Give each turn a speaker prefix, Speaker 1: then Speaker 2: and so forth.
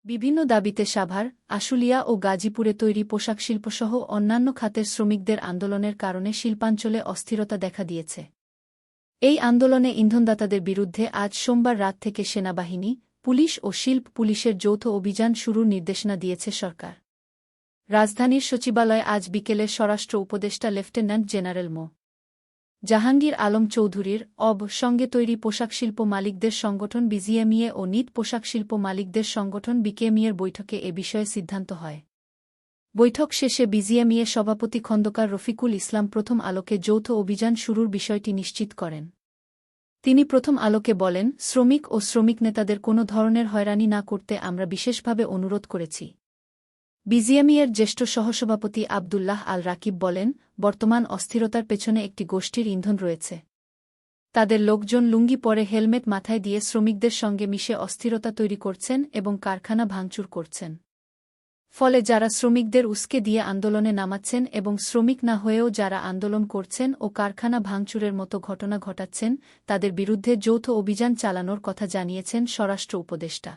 Speaker 1: বিভিন্ন দাবিতে সাভার, আশুলিয়া ও গাজীপুরে তৈরি পোশাক শিল্পসহ অন্যান্য খাতের শ্রমিকদের আন্দোলনের কারণে শিল্পাঞ্চলে অস্থিরতা দেখা দিয়েছে। এই আন্দোলনে ইন্ধনদাতাদের বিরুদ্ধে আজ সোমবার রাত থেকে সেনাবাহিনী, পুলিশ ও শিল্প পুলিশের যৌথ অভিযান শুরুর নির্দেশনা দিয়েছে সরকার। রাজধানীর সচিবালয়ে আজ বিকেলে স্বরাষ্ট্র উপদেষ্টা লেফটেন্যান্ট জেনারেল মো. জাহাঙ্গীর আলম চৌধুরীর সঙ্গে তৈরি পোশাক শিল্প মালিকদের সংগঠন বিজিএমইএ ও নিট পোশাক শিল্প মালিকদের সংগঠন বিকেএমইএর বৈঠকে এ বিষয়ে সিদ্ধান্ত হয়। বৈঠক শেষে বিজিএমইএ সভাপতি খন্দকার রফিকুল ইসলাম প্রথম আলোকে যৌথ অভিযান শুরুর বিষয়টি নিশ্চিত করেন। তিনি প্রথম আলোকে বলেন, শ্রমিক ও শ্রমিক নেতাদের কোনো ধরনের হয়রানি না করতে আমরা বিশেষভাবে অনুরোধ করেছি। বিজিএমইএর জ্যেষ্ঠ সহসভাপতি আবদুল্লাহ আল রাকিব বলেন, বর্তমান অস্থিরতার পেছনে একটি গোষ্ঠীর ইন্ধন রয়েছে। তাদের লোকজন লুঙ্গি পরে হেলমেট মাথায় দিয়ে শ্রমিকদের সঙ্গে মিশে অস্থিরতা তৈরি করছেন এবং কারখানা ভাঙচুর করছেন। ফলে যারা শ্রমিকদের উস্কে দিয়ে আন্দোলনে নামাচ্ছেন এবং শ্রমিক না হয়েও যারা আন্দোলন করছেন ও কারখানা ভাঙচুরের মতো ঘটনা ঘটাচ্ছেন, তাদের বিরুদ্ধে যৌথ অভিযান চালানোর কথা জানিয়েছেন স্বরাষ্ট্র উপদেষ্টা।